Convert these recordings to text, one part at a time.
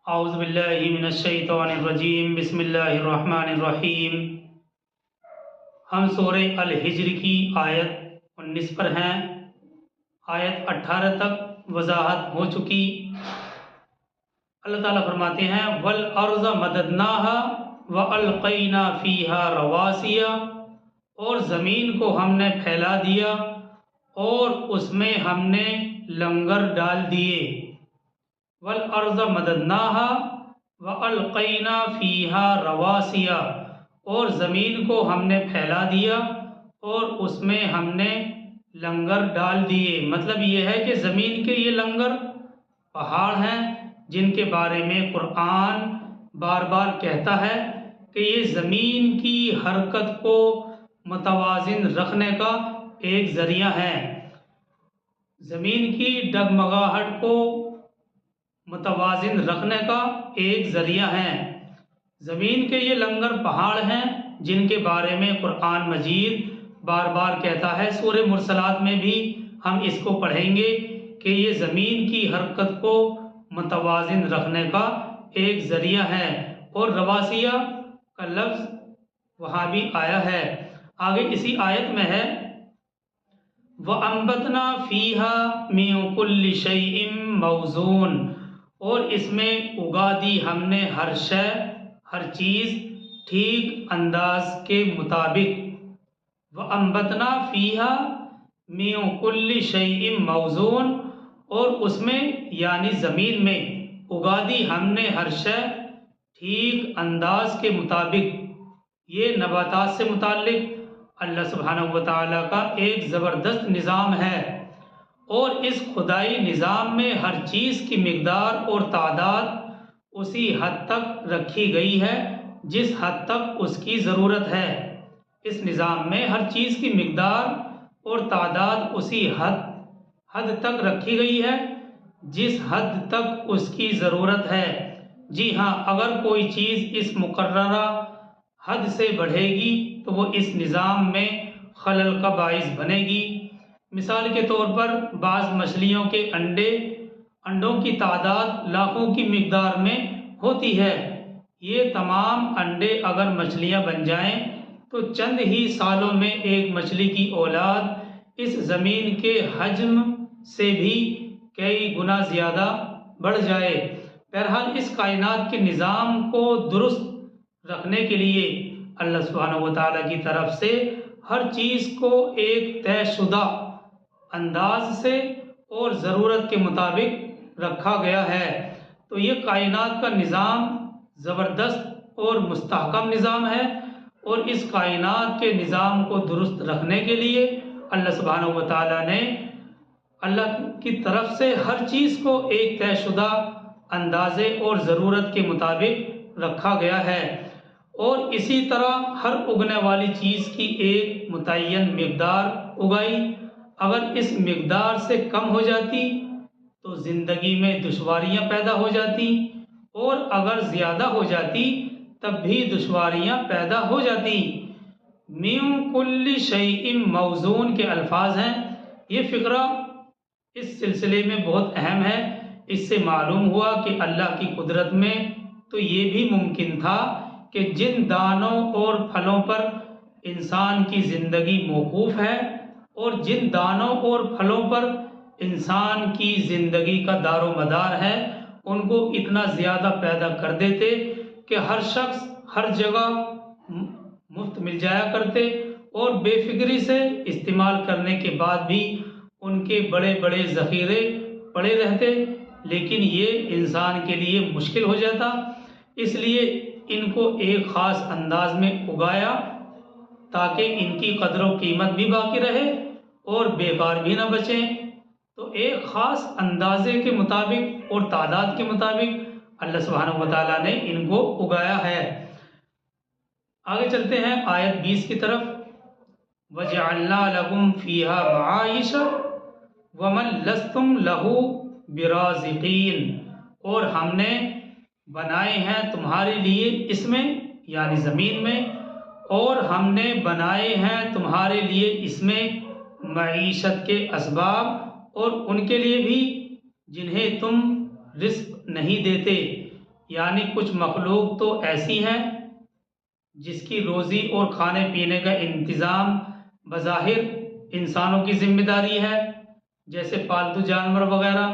اعوذ باللہ من الشیطان الرجیم بسم اللہ الرحمن الرحیم۔ ہم سورہ الحجر کی آیت 19 پر ہیں۔ آیت 18 تک وضاحت ہو چکی۔ اللہ تعالیٰ فرماتے ہیں وَالْأَرْضَ مَدَدْنَاهَا وَأَلْقَيْنَا فِيهَا رَوَاسِيَ، اور زمین کو ہم نے پھیلا دیا اور اس میں ہم نے لنگر ڈال دیے۔ وَالْأَرْضَ مَدَدْنَاهَا وَأَلْقَيْنَا فِيهَا رَوَاسِيَ، اور زمین کو ہم نے پھیلا دیا اور اس میں ہم نے لنگر ڈال دیے۔ مطلب یہ ہے کہ زمین کے یہ لنگر پہاڑ ہیں جن کے بارے میں قرآن بار بار کہتا ہے کہ یہ زمین کی حرکت کو متوازن رکھنے کا ایک ذریعہ ہے، زمین کی ڈگمگاہٹ کو متوازن رکھنے کا ایک ذریعہ ہے۔ زمین کے یہ لنگر پہاڑ ہیں جن کے بارے میں قرآن مجید بار بار کہتا ہے۔ سورہ مرسلات میں بھی ہم اس کو پڑھیں گے کہ یہ زمین کی حرکت کو متوازن رکھنے کا ایک ذریعہ ہے، اور رواسیہ کا لفظ وہاں بھی آیا ہے۔ آگے اسی آیت میں ہے وَأَنبَتْنَا فِيهَا مِن كُلِّ شَيْءٍ مَوْزُونٍ، اور اس میں اگا دی ہم نے ہر شے، ہر چیز ٹھیک انداز کے مطابق۔ وَأَنبَتْنَا فِيهَا مِن كُلِّ شَيْءٍ مَوْزُونٍ، اور اس میں یعنی زمین میں اگا دی ہم نے ہر شے ٹھیک انداز کے مطابق۔ یہ نباتات سے متعلق اللہ سبحانہ وتعالیٰ کا ایک زبردست نظام ہے، اور اس خدائی نظام میں ہر چیز کی مقدار اور تعداد اسی حد تک رکھی گئی ہے جس حد تک اس کی ضرورت ہے۔ اس نظام میں ہر چیز کی مقدار اور تعداد اسی حد تک رکھی گئی ہے جس حد تک اس کی ضرورت ہے۔ جی ہاں، اگر کوئی چیز اس مقررہ حد سے بڑھے گی تو وہ اس نظام میں خلل کا باعث بنے گی۔ مثال کے طور پر بعض مچھلیوں کے انڈوں کی تعداد لاکھوں کی مقدار میں ہوتی ہے۔ یہ تمام انڈے اگر مچھلیاں بن جائیں تو چند ہی سالوں میں ایک مچھلی کی اولاد اس زمین کے حجم سے بھی کئی گنا زیادہ بڑھ جائے۔ بہرحال اس کائنات کے نظام کو درست رکھنے کے لیے اللہ سبحانہ وتعالیٰ کی طرف سے ہر چیز کو ایک طے شدہ انداز سے اور ضرورت کے مطابق رکھا گیا ہے۔ تو یہ کائنات کا نظام زبردست اور مستحکم نظام ہے، اور اس کائنات کے نظام کو درست رکھنے کے لیے اللہ سبحانہ وتعالیٰ نے اللہ کی طرف سے ہر چیز کو ایک طے شدہ اندازے اور ضرورت کے مطابق رکھا گیا ہے، اور اسی طرح ہر اگنے والی چیز کی ایک متعین مقدار اگائی۔ اگر اس مقدار سے کم ہو جاتی تو زندگی میں دشواریاں پیدا ہو جاتی، اور اگر زیادہ ہو جاتی تب بھی دشواریاں پیدا ہو جاتی۔ من کل شیء موزون کے الفاظ ہیں۔ یہ فقرہ اس سلسلے میں بہت اہم ہے۔ اس سے معلوم ہوا کہ اللہ کی قدرت میں تو یہ بھی ممکن تھا کہ جن دانوں اور پھلوں پر انسان کی زندگی موقوف ہے اور جن دانوں اور پھلوں پر انسان کی زندگی کا دار و مدار ہے، ان کو اتنا زیادہ پیدا کر دیتے کہ ہر شخص ہر جگہ مفت مل جایا کرتے، اور بے فکری سے استعمال کرنے کے بعد بھی ان کے بڑے بڑے ذخیرے پڑے رہتے، لیکن یہ انسان کے لیے مشکل ہو جاتا۔ اس لیے ان کو ایک خاص انداز میں اگایا تاکہ ان کی قدر و قیمت بھی باقی رہے اور بیکار بھی نہ بچیں۔ تو ایک خاص اندازے کے مطابق اور تعداد کے مطابق اللہ سبحانہ وتعالیٰ نے ان کو اگایا ہے۔ آگے چلتے ہیں آیت 20 کی طرف۔ وَجَعَلْنَا لَكُمْ فِيهَا مَعَائِشَ وَمَن لَّسْتُمْ لَهُ بِرَازِقِينَ، اور ہم نے بنائے ہیں تمہارے لیے اس میں یعنی زمین میں، اور ہم نے بنائے ہیں تمہارے لیے اس میں معیشت کے اسباب، اور ان کے لیے بھی جنہیں تم رزق نہیں دیتے۔ یعنی کچھ مخلوق تو ایسی ہیں جس کی روزی اور کھانے پینے کا انتظام بظاہر انسانوں کی ذمہ داری ہے، جیسے پالتو جانور وغیرہ،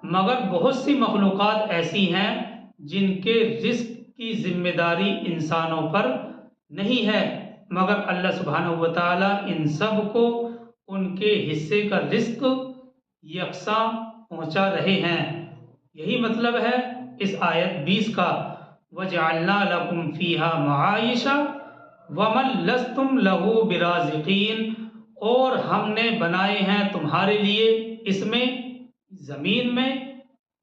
مگر بہت سی مخلوقات ایسی ہیں جن کے رزق کی ذمہ داری انسانوں پر نہیں ہے، مگر اللہ سبحانہ و تعالیٰ ان سب کو ان کے حصے کا رزق یکساں پہنچا رہے ہیں۔ یہی مطلب ہے اس آیت 20 کا، وَجَعَلْنَا لَكُمْ فِيهَا مَعَائِشَ وَمَن لَّسْتُمْ لَهُ بِرَازِقِينَ، اور ہم نے بنائے ہیں تمہارے لیے اس میں زمین میں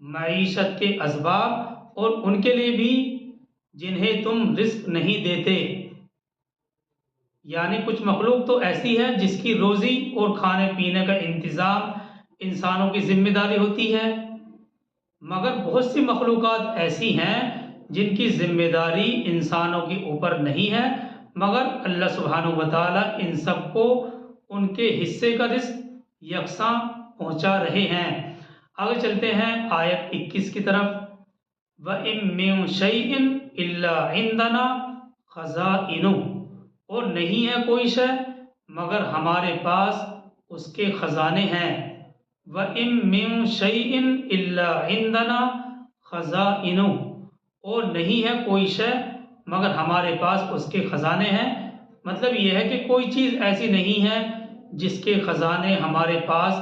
معیشت کے اسباب اور ان کے لیے بھی جنہیں تم رزق نہیں دیتے، یعنی کچھ مخلوق تو ایسی ہے جس کی روزی اور کھانے پینے کا انتظام انسانوں کی ذمہ داری ہوتی ہے، مگر بہت سی مخلوقات ایسی ہیں جن کی ذمہ داری انسانوں کے اوپر نہیں ہے، مگر اللہ سبحانہ و تعالیٰ ان سب کو ان کے حصے کا رزق یکساں پہنچا رہے ہیں۔ آگے چلتے ہیں آیت 21 کی طرف، وَإِن مِّن شَيْءٍ إِلَّا عِندَنَا خَزَائِنُهُ، اور نہیں ہے کوئی شے مگر ہمارے پاس اس کے خزانے ہیں۔ وَإِن مِّن شَيْءٍ إِلَّا عِندَنَا خَزَائِنُهُ، اور نہیں ہے کوئی شے مگر ہمارے پاس اس کے خزانے ہیں، مطلب یہ ہے کہ کوئی چیز ایسی نہیں ہے جس کے خزانے ہمارے پاس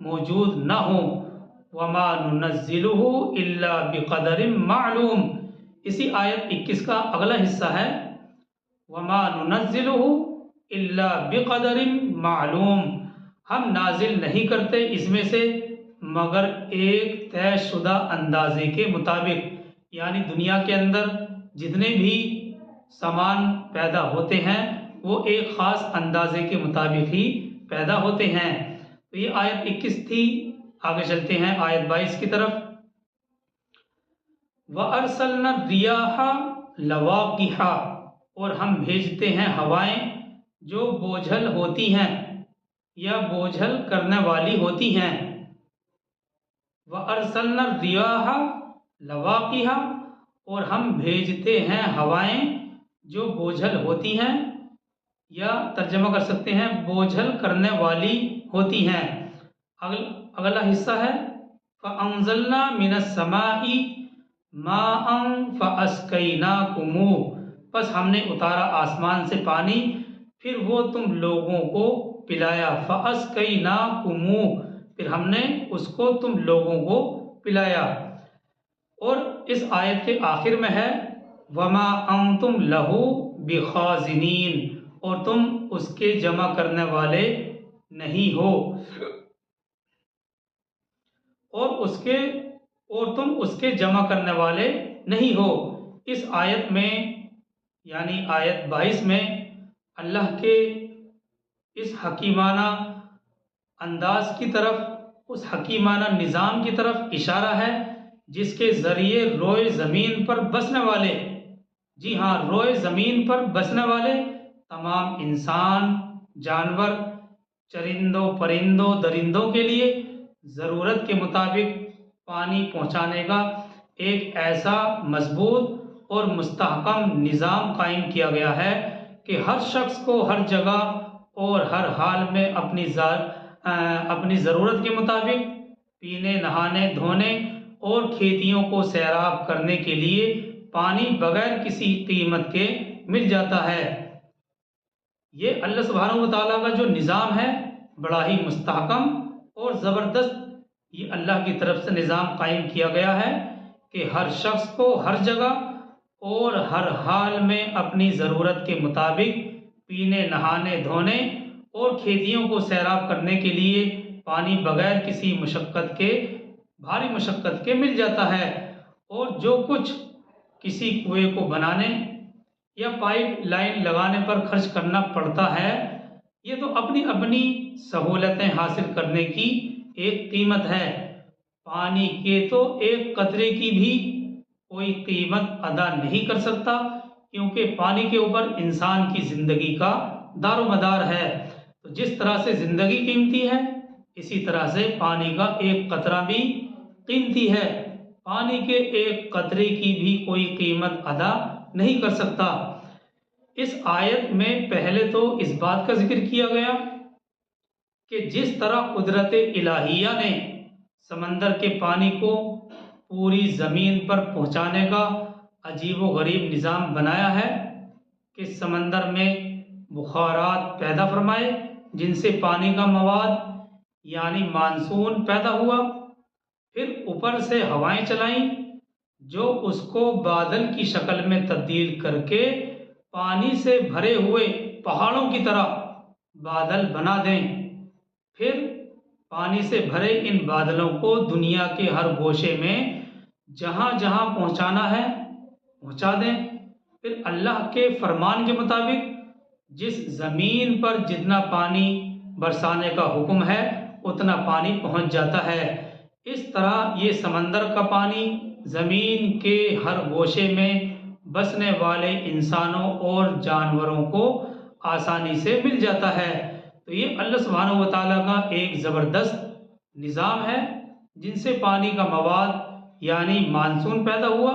موجود نہ ہوں۔ وَمَا نُنَزِّلُهُ إِلَّا بِقَدَرٍ مَّعْلُومٍ، اسی آیت 21 کا اگلا حصہ ہے، وَمَا نُنَزِّلُهُ إِلَّا بِقَدَرٍ مَّعْلُومٍ، ہم نازل نہیں کرتے اس میں سے مگر ایک طے شدہ اندازے کے مطابق، یعنی دنیا کے اندر جتنے بھی سامان پیدا ہوتے ہیں وہ ایک خاص اندازے کے مطابق ہی پیدا ہوتے ہیں۔ تو یہ آیت 21 تھی۔ آگے چلتے ہیں آیت 22 کی طرف، وَأَرْسَلْنَا الرِّيَاحَ لَوَاقِحَ، اور ہم بھیجتے ہیں ہوائیں جو بوجھل ہوتی ہیں یا بوجھل کرنے والی ہوتی ہیں۔ وَأَرْسَلْنَا الرِّيَاحَ لَوَاقِحَ، اور ہم بھیجتے ہیں ہوائیں جو بوجھل ہوتی ہیں، یا ترجمہ کر سکتے ہیں بوجھل کرنے والی ہوتی ہیں۔ اگلا حصہ ہے، فَأَنزَلْنَا مِنَ السَّمَاءِ مَاءً فَأَسْقَيْنَاكُمُوهُ، پس ہم نے اتارا آسمان سے پانی پھر وہ تم لوگوں کو پلایا۔ فَأَسْقَيْنَاكُمُوهُ، پھر ہم نے اس کو تم لوگوں کو پلایا۔ اور اس آیت کے آخر میں ہے، وَمَا أَنْتُمْ لَهُ بِخَازِنِينَ، اور تم اس کے جمع کرنے والے نہیں ہو، اور تم اس کے جمع کرنے والے نہیں ہو۔ اس آیت میں یعنی آیت 22 میں اللہ کے اس حکیمانہ انداز کی طرف، اس حکیمانہ نظام کی طرف اشارہ ہے جس کے ذریعے روئے زمین پر بسنے والے، جی ہاں روئے زمین پر بسنے والے تمام انسان، جانور، چرندوں، پرندوں، درندوں کے لیے ضرورت کے مطابق پانی پہنچانے کا ایک ایسا مضبوط اور مستحکم نظام قائم کیا گیا ہے کہ ہر شخص کو ہر جگہ اور ہر حال میں اپنی ضرورت کے مطابق پینے، نہانے، دھونے اور کھیتیوں کو سیراب کرنے کے لیے پانی بغیر کسی قیمت کے مل جاتا ہے۔ یہ اللہ سبحانہ و تعالیٰ کا جو نظام ہے بڑا ہی مستحکم اور زبردست، یہ اللہ کی طرف سے نظام قائم کیا گیا ہے کہ ہر شخص کو ہر جگہ اور ہر حال میں اپنی ضرورت کے مطابق پینے، نہانے، دھونے اور کھیتیوں کو سیراب کرنے کے لیے پانی بغیر کسی مشقت کے، بھاری مشقت کے مل جاتا ہے۔ اور جو کچھ کسی کنویں کو بنانے یا پائپ لائن لگانے پر خرچ کرنا پڑتا ہے، یہ تو اپنی اپنی سہولتیں حاصل کرنے کی ایک قیمت ہے۔ پانی کے تو ایک قطرے کی بھی کوئی قیمت ادا نہیں کر سکتا، کیونکہ پانی کے اوپر انسان کی زندگی کا دار و مدار ہے۔ تو جس طرح سے زندگی قیمتی ہے، اسی طرح سے پانی کا ایک قطرہ بھی قیمتی ہے۔ پانی کے ایک قطرے کی بھی کوئی قیمت ادا نہیں کر سکتا۔ اس آیت میں پہلے تو اس بات کا ذکر کیا گیا کہ جس طرح قدرت الہیہ نے سمندر کے پانی کو پوری زمین پر پہنچانے کا عجیب و غریب نظام بنایا ہے کہ سمندر میں بخارات پیدا فرمائے جن سے پانی کا مواد یعنی مانسون پیدا ہوا، پھر اوپر سے ہوائیں چلائیں جو اس کو بادل کی شکل میں تبدیل کر کے پانی سے بھرے ہوئے پہاڑوں کی طرح بادل بنا دیں، پھر پانی سے بھرے ان بادلوں کو دنیا کے ہر گوشے میں جہاں جہاں پہنچانا ہے پہنچا دیں۔ پھر اللہ کے فرمان کے مطابق جس زمین پر جتنا پانی برسانے کا حکم ہے اتنا پانی پہنچ جاتا ہے۔ اس طرح یہ سمندر کا پانی زمین کے ہر گوشے میں بسنے والے انسانوں اور جانوروں کو آسانی سے مل جاتا ہے۔ تو یہ اللہ سبحانہ و تعالیٰ کا ایک زبردست نظام ہے جن سے پانی کا مواد یعنی مانسون پیدا ہوا،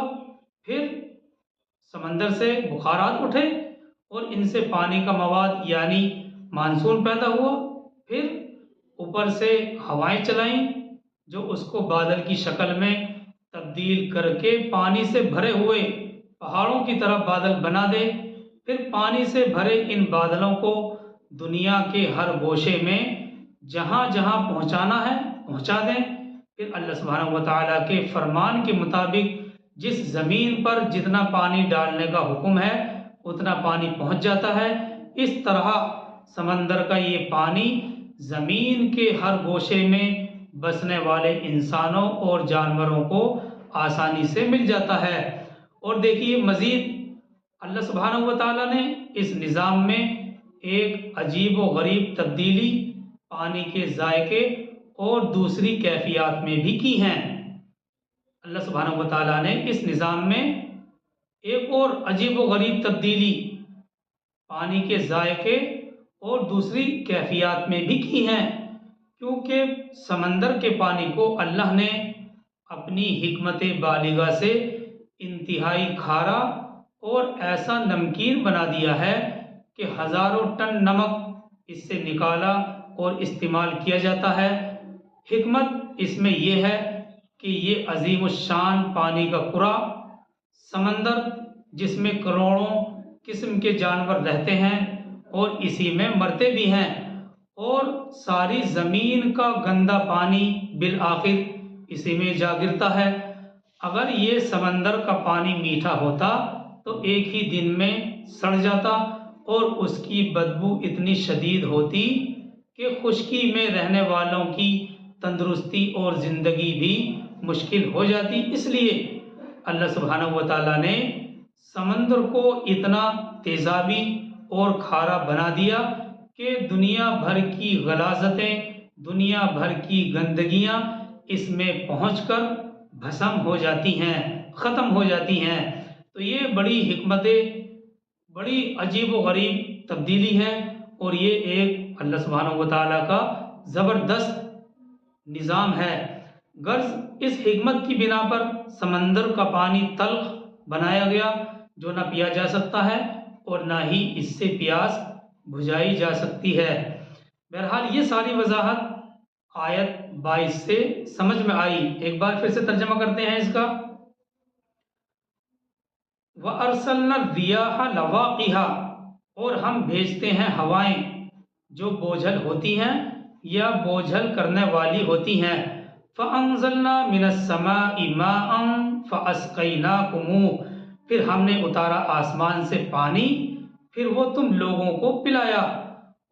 پھر سمندر سے بخارات اٹھے اور ان سے پانی کا مواد یعنی مانسون پیدا ہوا، پھر اوپر سے ہوائیں چلائیں جو اس کو بادل کی شکل میں تبدیل کر کے پانی سے بھرے ہوئے پہاڑوں کی طرف بادل بنا دے، پھر پانی سے بھرے ان بادلوں کو دنیا کے ہر گوشے میں جہاں جہاں پہنچانا ہے پہنچا دیں۔ پھر اللہ سبحانہ و تعالیٰ کے فرمان کے مطابق جس زمین پر جتنا پانی ڈالنے کا حکم ہے اتنا پانی پہنچ جاتا ہے۔ اس طرح سمندر کا یہ پانی زمین کے ہر گوشے میں بسنے والے انسانوں اور جانوروں کو آسانی سے مل جاتا ہے۔ اور دیکھیے مزید اللہ سبحانہ و تعالیٰ نے اس نظام میں ایک عجیب و غریب تبدیلی پانی کے ذائقے اور دوسری کیفیات میں بھی کی ہیں۔ اللہ سبحانہ و تعالیٰ نے اس نظام میں ایک اور عجیب و غریب تبدیلی پانی کے ذائقے اور دوسری کیفیات میں بھی کی ہیں، کیونکہ سمندر کے پانی کو اللہ نے اپنی حکمت بالغہ سے انتہائی کھارا اور ایسا نمکین بنا دیا ہے کہ ہزاروں ٹن نمک اس سے نکالا اور استعمال کیا جاتا ہے۔ حکمت اس میں یہ ہے کہ یہ عظیم الشان پانی کا کرہ سمندر جس میں کروڑوں قسم کے جانور رہتے ہیں اور اسی میں مرتے بھی ہیں، اور ساری زمین کا گندا پانی بالآخر اسی میں جا گرتا ہے۔ اگر یہ سمندر کا پانی میٹھا ہوتا تو ایک ہی دن میں سڑ جاتا اور اس کی بدبو اتنی شدید ہوتی کہ خشکی میں رہنے والوں کی تندرستی اور زندگی بھی مشکل ہو جاتی۔ اس لیے اللہ سبحانہ و تعالیٰ نے سمندر کو اتنا تیزابی اور کھارا بنا دیا کہ دنیا بھر کی غلاظتیں، دنیا بھر کی گندگیاں اس میں پہنچ کر بھسم ہو جاتی ہیں، ختم ہو جاتی ہیں۔ تو یہ بڑی حکمت، بڑی عجیب و غریب تبدیلی ہے، اور یہ ایک اللہ سبحانہ و تعالیٰ کا زبردست نظام ہے۔ غرض اس حکمت کی بنا پر سمندر کا پانی تلخ بنایا گیا جو نہ پیا جا سکتا ہے اور نہ ہی اس سے پیاس بجھائی جا سکتی ہے۔ بہرحال یہ ساری وضاحت آیت 22 سے سمجھ میں آئی۔ ایک بار پھر سے ترجمہ کرتے ہیں اس کا۔ وَأَرْسَلْنَا الرِّيَاحَ لَوَاقِحَ، اور ہم بھیجتے ہیں ہوائیں جو بوجھل ہوتی ہیں یا بوجھل کرنے والی ہوتی ہیں۔ فَأَنزَلْنَا مِنَ السَّمَاءِ مَاءً فَأَسْقَيْنَاكُمُوهُ، پھر ہم نے اتارا آسمان سے پانی، پھر وہ تم لوگوں کو پلایا۔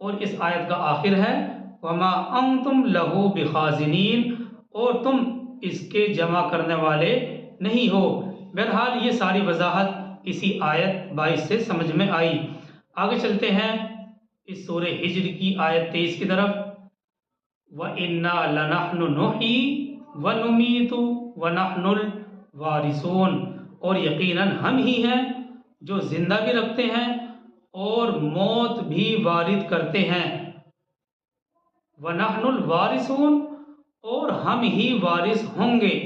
اور اس آیت کا آخر ہے وَمَا أَنْتُمْ لَهُ بِخَازِنِينَ، اور تم اس کے جمع کرنے والے نہیں ہو۔ بہرحال یہ ساری وضاحت اسی آیت 22 سے سمجھ میں آئی۔ آگے چلتے ہیں اس سورہ ہجر کی آیت 23 کی طرف۔ وَإِنَّا لَنَحْنُ نُحْيِي وَنُمِيتُ وَنَحْنُ الْوَارِثُونَ، اور یقیناً ہم ہی ہیں جو زندہ بھی رکھتے ہیں اور موت بھی وارد کرتے ہیں۔ وَنَحْنُ الْوَارِثُونَ، اور ہم ہی وارث ہوں گے۔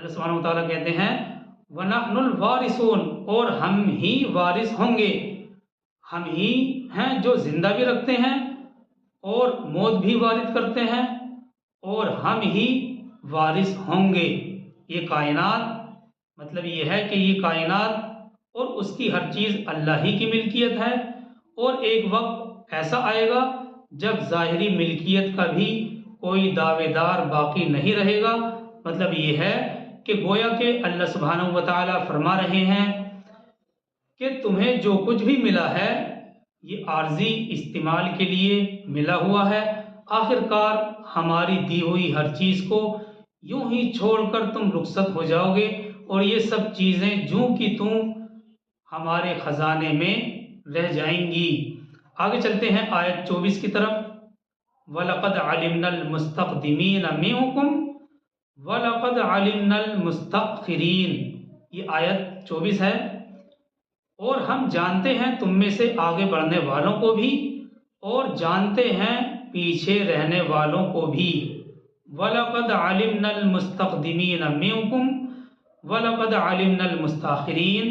اللہ سبحانہ و تعالیٰ کہتے ہیں وَنَحْنُ الْوَارِثُونَ، اور ہم ہی وارث ہوں گے، ہم ہی ہیں جو زندہ بھی رکھتے ہیں اور موت بھی وارث کرتے ہیں، اور ہم ہی وارث ہوں گے۔ یہ کائنات، مطلب یہ ہے کہ یہ کائنات اور اس کی ہر چیز اللہ ہی کی ملکیت ہے، اور ایک وقت ایسا آئے گا جب ظاہری ملکیت کا بھی کوئی دعوے دار باقی نہیں رہے گا۔ مطلب یہ ہے کہ گویا کہ اللہ سبحانہ و تعالیٰ فرما رہے ہیں کہ تمہیں جو کچھ بھی ملا ہے یہ عارضی استعمال کے لیے ملا ہوا ہے، آخر کار ہماری دی ہوئی ہر چیز کو یوں ہی چھوڑ کر تم رخصت ہو جاؤ گے، اور یہ سب چیزیں جوں کی توں ہمارے خزانے میں رہ جائیں گی۔ آگے چلتے ہیں آیت 24 کی طرف۔ وَلَقَدْ عَلِمْنَا الْمُسْتَقْدِمِينَ مِنْكُمْ وَلَقَدْ عَلِمْنَا الْمُسْتَأْخِرِينَ، یہ آیت 24 ہے۔ اور ہم جانتے ہیں تم میں سے آگے بڑھنے والوں کو بھی، اور جانتے ہیں پیچھے رہنے والوں کو بھی۔ وَلَقَدْ عَلِمْنَا الْمُسْتَقْدِمِينَ مِنْكُمْ وَلَقَدْ عَلِمْنَا الْمُسْتَأْخِرِينَ،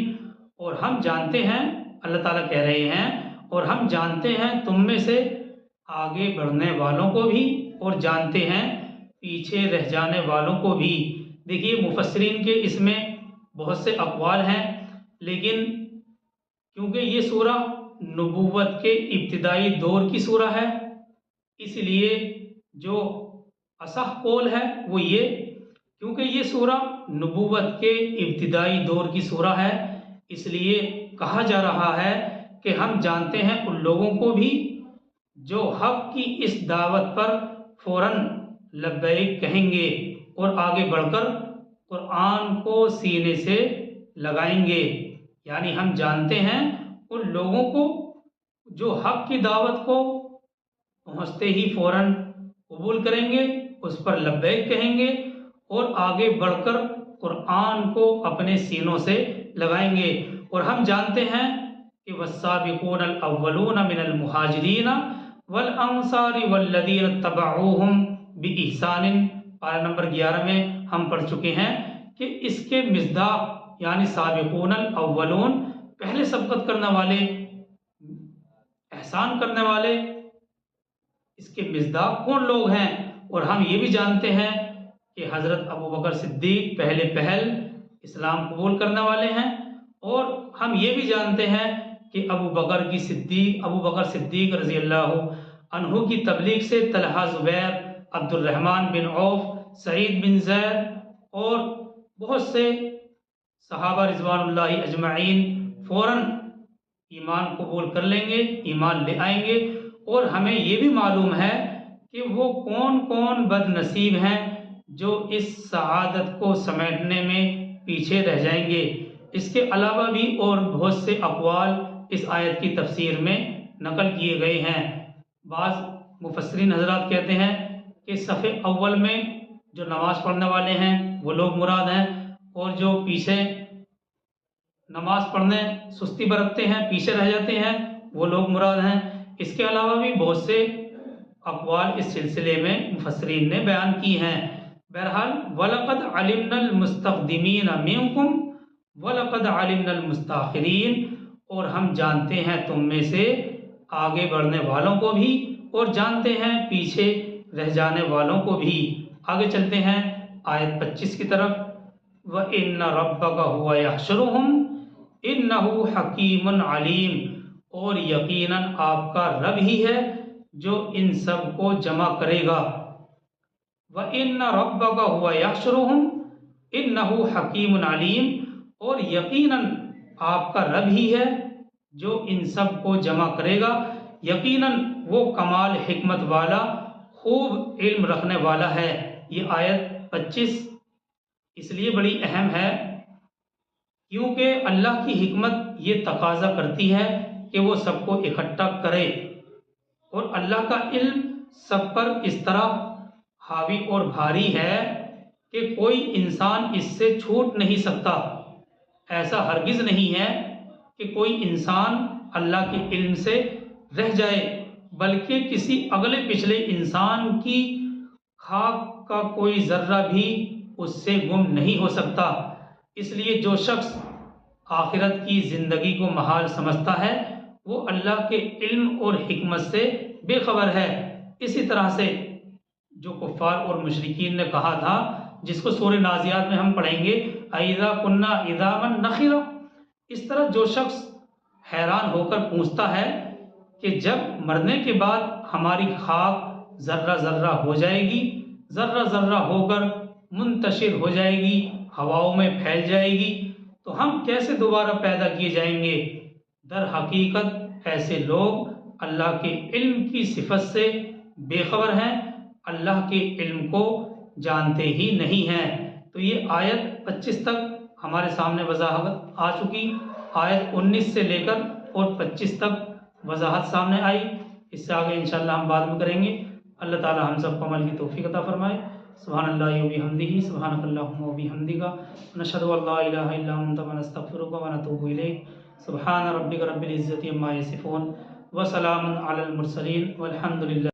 اور ہم جانتے ہیں، اللہ تعالیٰ کہہ رہے ہیں، اور ہم جانتے ہیں تم میں سے آگے بڑھنے والوں کو بھی، اور جانتے ہیں پیچھے رہ جانے والوں کو بھی۔ دیکھیے مفسرین کے اس میں بہت سے اقوال ہیں، لیکن کیونکہ یہ سورہ نبوت کے ابتدائی دور کی سورہ ہے، اس لیے جو اصح قول ہے وہ یہ، کیونکہ یہ سورہ نبوت کے ابتدائی دور کی سورہ ہے، اس لیے کہا جا رہا ہے کہ ہم جانتے ہیں ان لوگوں کو بھی جو حق کی اس دعوت پر فوراً لبیک کہیں گے اور آگے بڑھ کر قرآن کو سینے سے لگائیں گے۔ یعنی ہم جانتے ہیں ان لوگوں کو جو حق کی دعوت کو پہنچتے ہی فوراً قبول کریں گے، اس پر لبیک کہیں گے، اور آگے بڑھ کر قرآن کو اپنے سینوں سے لگائیں گے۔ اور ہم جانتے ہیں کہ والسابقون الاولون من المہاجرین والانصار والذین اتبعوہم بإحسان، پارہ نمبر 11 میں ہم پڑھ چکے ہیں کہ اس کے مصداق یعنی سابقون الاولون، پہلے سبقت کرنے والے، احسان کرنے والے، اس کے مصداق کون لوگ ہیں؟ اور ہم یہ بھی جانتے ہیں کہ حضرت ابو بکر صدیق پہلے پہل اسلام قبول کرنے والے ہیں، اور ہم یہ بھی جانتے ہیں کہ ابو بکر صدیق رضی اللہ عنہ کی تبلیغ سے طلحہ، زبیر، عبد الرحمن بن عوف، سعید بن زید اور بہت سے صحابہ رضوان اللہ اجمعین فوراً ایمان قبول کر لیں گے، ایمان لے آئیں گے۔ اور ہمیں یہ بھی معلوم ہے کہ وہ کون کون بد نصیب ہیں جو اس سعادت کو سمیٹنے میں پیچھے رہ جائیں گے۔ اس کے علاوہ بھی اور بہت سے اقوال اس آیت کی تفسیر میں نقل کیے گئے ہیں۔ بعض مفسرین حضرات کہتے ہیں کہ صف اول میں جو نماز پڑھنے والے ہیں وہ لوگ مراد ہیں، اور جو پیچھے نماز پڑھنے سستی برتتے ہیں، پیچھے رہ جاتے ہیں، وہ لوگ مراد ہیں۔ اس کے علاوہ بھی بہت سے اقوال اس سلسلے میں مفسرین نے بیان کی ہیں۔ بہرحال وَلَقَدْ عَلِمْنَا الْمُسْتَقْدِمِينَ مِنْكُمْ وَلَقَدْ عَلِمْنَا الْمُسْتَأْخِرِينَ، اور ہم جانتے ہیں تم میں سے آگے بڑھنے والوں کو بھی، اور جانتے ہیں پیچھے رہ جانے والوں کو بھی۔ آگے چلتے ہیں آیت 25 کی طرف۔ وَإِنَّ رَبَّكَ هُوَ يَحْشُرُهُمْ إِنَّهُ حَكِيمٌ عَلِيمٌ، اور یقیناً آپ کا رب ہی ہے جو ان سب کو جمع کرے گا۔ وَإِنَّ رَبَّكَ هُوَ يَحْشُرُهُمْ إِنَّهُ حَكِيمٌ عَلِيمٌ، اور یقیناً آپ کا رب ہی ہے جو ان سب کو جمع کرے گا، یقیناً وہ کمال حکمت والا، خوب علم رکھنے والا ہے۔ یہ آیت 25 اس لیے بڑی اہم ہے کیونکہ اللہ کی حکمت یہ تقاضا کرتی ہے کہ وہ سب کو اکٹھا کرے، اور اللہ کا علم سب پر اس طرح حاوی اور بھاری ہے کہ کوئی انسان اس سے چھوٹ نہیں سکتا۔ ایسا ہرگز نہیں ہے کہ کوئی انسان اللہ کے علم سے رہ جائے، بلکہ کسی اگلے پچھلے انسان کی خاک کا کوئی ذرہ بھی اس سے گم نہیں ہو سکتا۔ اس لیے جو شخص آخرت کی زندگی کو محال سمجھتا ہے وہ اللہ کے علم اور حکمت سے بے خبر ہے۔ اسی طرح سے جو کفار اور مشرکین نے کہا تھا، جس کو سورہ نازعات میں ہم پڑھیں گے، اَإِذَا كُنَّا عِظَامًا نَخِرَةً، اس طرح جو شخص حیران ہو کر پوچھتا ہے کہ جب مرنے کے بعد ہماری خاک ذرہ ذرہ ہو جائے گی، ذرہ ذرہ ہو کر منتشر ہو جائے گی، ہواؤں میں پھیل جائے گی، تو ہم کیسے دوبارہ پیدا کیے جائیں گے؟ در حقیقت ایسے لوگ اللہ کے علم کی صفت سے بے خبر ہیں، اللہ کے علم کو جانتے ہی نہیں ہیں۔ تو یہ آیت 25 تک ہمارے سامنے وضاحت آ چکی، آیت 19 سے لے کر اور 25 تک وضاحت سامنے آئی۔ اس سے آگے انشاءاللہ ہم بعد میں کریں گے۔ اللہ تعالی ہم سب کو عمل کی توفیق عطا فرمائے۔ سبحان اللہ و بحمدہ، سبحانک اللہم و بحمدک، نشہد ان لا الہ الا انت ونستغفرک ونتوب الیک۔ سبحان ربک رب العزۃ عما یصفون وسلام علی المرسلین والحمد للہ۔